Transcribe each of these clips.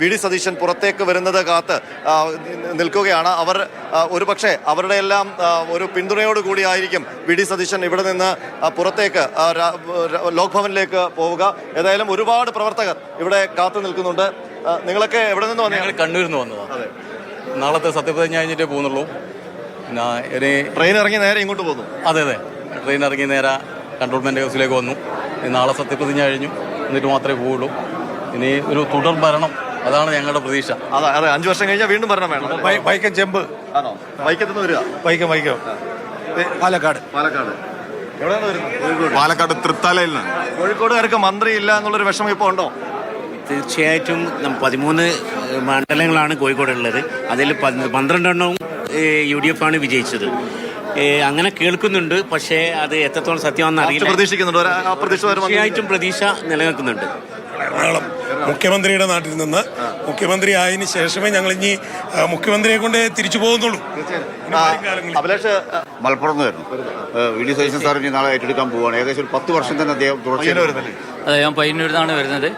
V D Satheesan പുറത്തേക്ക് വരുന്നത് കാത്ത് നിൽക്കുകയാണ്. അവർ ഒരുപക്ഷെ അവരുടെ എല്ലാം ഒരു പിന്തുണയോടുകൂടി ആയിരിക്കും വി ഡി സതീശൻ ഇവിടെ നിന്ന് പുറത്തേക്ക് ലോക് ഭവനിലേക്ക് പോവുക. ഏതായാലും ഒരുപാട് പ്രവർത്തകർ ഇവിടെ കാത്തു നിൽക്കുന്നുണ്ട്. നിങ്ങളൊക്കെ എവിടെ നിന്ന് വന്നു? കണ്ണൂരിൽ നിന്ന് വന്നതാണ്. അതെ, നാളത്തെ സത്യപ്രതിജ്ഞ കഴിഞ്ഞിട്ടേ പോകുന്നുള്ളൂ. പിന്നെ ട്രെയിൻ ഇറങ്ങി നേരെ ഇങ്ങോട്ട് പോകുന്നു. അതെ, ട്രെയിൻ ഇറങ്ങി നേരെ കൺട്രോൾമെന്റ് ഹൗസിലേക്ക് വന്നു. നാളെ സത്യപ്രതിജ്ഞ കഴിഞ്ഞു, എന്നിട്ട് മാത്രമേ പോവുള്ളൂ. ഇനി ഒരു തുടർ ഭരണം, അതാണ് ഞങ്ങളുടെ പ്രതീക്ഷ. അതെ, 5 വർഷം കഴിഞ്ഞാൽ വീണ്ടും ഭരണം വേണം. വൈക്കം ചെമ്പ് ആണോ? വൈക്കത്തുനിന്ന് വരിക? വൈക്കം പാലക്കാട്. എവിടെയാണ് വരുന്നത്? പാലക്കാട് തൃത്താലയിൽ നിന്ന്. കോഴിക്കോടുകാർക്ക് മന്ത്രി ഇല്ല എന്നുള്ളൊരു വിഷമം ഇപ്പോൾ ഉണ്ടോ? തീർച്ചയായിട്ടും 13 മണ്ഡലങ്ങളാണ് കോഴിക്കോടുള്ളത്. അതിൽ 12 UDF ആണ് വിജയിച്ചത്. അങ്ങനെ കേൾക്കുന്നുണ്ട്, പക്ഷേ അത് എത്രത്തോളം സത്യമാണെന്ന് അറിയില്ല. തീർച്ചയായിട്ടും പ്രതീക്ഷ നിലനിൽക്കുന്നുണ്ട്. എറണാകുളം മുഖ്യമന്ത്രിയുടെ നാട്ടിൽ നിന്ന് മുഖ്യമന്ത്രി ആയതിനു ശേഷമേ ഞങ്ങൾ ഇനി മുഖ്യമന്ത്രിയെ കൊണ്ട് തിരിച്ചു പോകുന്നുള്ളൂ. മലപ്പുറം വരുന്നു. വി ഡി സതീശൻ സാർ ഇനി നാളെ ഏറ്റെടുക്കാൻ പോവുകയാണ്. ഏകദേശം ഒരു 10 വർഷം തന്നെ അദ്ദേഹം തുടർച്ചയായി വരുന്നില്ലേ? അതെ, ഞാൻ പയ്യന്നൂരിൽ നിന്നാണ് വരുന്നത്.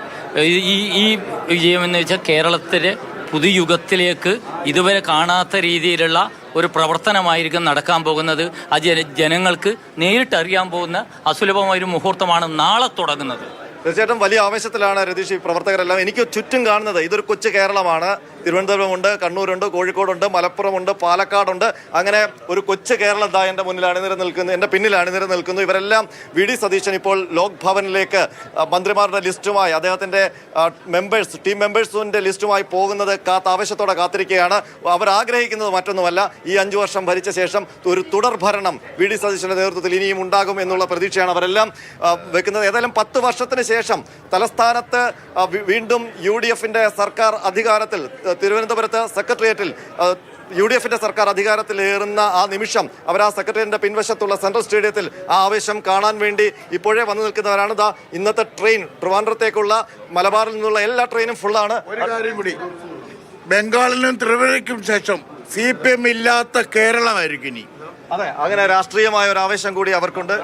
ഈ വിജയം എന്ന് വെച്ചാൽ കേരളത്തിലെ പുതുയുഗത്തിലേക്ക് ഇതുവരെ കാണാത്ത രീതിയിലുള്ള ഒരു പ്രവർത്തനമായിരിക്കും നടക്കാൻ പോകുന്നത്. ആ ജനങ്ങൾക്ക് നേരിട്ടറിയാൻ പോകുന്ന അസുലഭമായൊരു മുഹൂർത്തമാണ് നാളെ തുടങ്ങുന്നത്. തീർച്ചയായിട്ടും വലിയ ആവേശത്തിലാണ് രതീഷ് ഈ പ്രവർത്തകരെല്ലാം. എനിക്ക് ചുറ്റും കാണുന്നത് ഇതൊരു കൊച്ചു കേരളമാണ്. തിരുവനന്തപുരമുണ്ട്, കണ്ണൂരുണ്ട്, കോഴിക്കോടുണ്ട്, മലപ്പുറമുണ്ട്, പാലക്കാടുണ്ട്. അങ്ങനെ ഒരു കൊച്ചു കേരളം എൻ്റെ മുന്നിൽ അണിനിര നിൽക്കുന്നു, എൻ്റെ പിന്നിൽ അണിനിര നിൽക്കുന്നു. ഇവരെല്ലാം വി ഡി സതീശൻ ഇപ്പോൾ ലോക് ഭവനിലേക്ക് മന്ത്രിമാരുടെ ലിസ്റ്റുമായി, അദ്ദേഹത്തിൻ്റെ ടീം മെമ്പേഴ്സിൻ്റെ ലിസ്റ്റുമായി പോകുന്നത് ആവേശത്തോടെ കാത്തിരിക്കുകയാണ്. അവർ ആഗ്രഹിക്കുന്നത് മറ്റൊന്നുമല്ല, ഈ 5 വർഷം ഭരിച്ച ശേഷം ഒരു തുടർ ഭരണം വി ഡി സതീശൻ്റെ നേതൃത്വത്തിൽ ഇനിയും ഉണ്ടാകും എന്നുള്ള പ്രതീക്ഷയാണ് അവരെല്ലാം വെക്കുന്നത്. ഏതായാലും 10 വർഷത്തിന് ശേഷം തലസ്ഥാനത്ത് വീണ്ടും UDFന്റെ സർക്കാർ അധികാരത്തിൽ, തിരുവനന്തപുരത്ത് സെക്രട്ടേറിയറ്റിൽ UDFന്റെ സർക്കാർ അധികാരത്തിലേറുന്ന ആ നിമിഷം അവർ ആ സെക്രട്ടേറിയറ്റിന്റെ പിൻവശത്തുള്ള സെൻട്രൽ സ്റ്റേഡിയത്തിൽ ആ ആവേശം കാണാൻ വേണ്ടി ഇപ്പോഴേ വന്നു നിൽക്കുന്നവരാണ്. ഇന്നത്തെ ട്രെയിൻ ട്രിവാൻഡ്രത്തേക്കുള്ള മലബാറിൽ നിന്നുള്ള എല്ലാ ട്രെയിനും ഫുള്ളാണ്. ഒരു കാര്യം കൂടി, ബംഗാളിനും ത്രിപുരയ്ക്കും ശേഷം CPM ഇല്ലാത്ത കേരളമായിരിക്കും ഇനി. അതെ, അങ്ങനെ രാഷ്ട്രീയമായ ഒരു ആവേശം കൂടി അവർക്കുണ്ട്.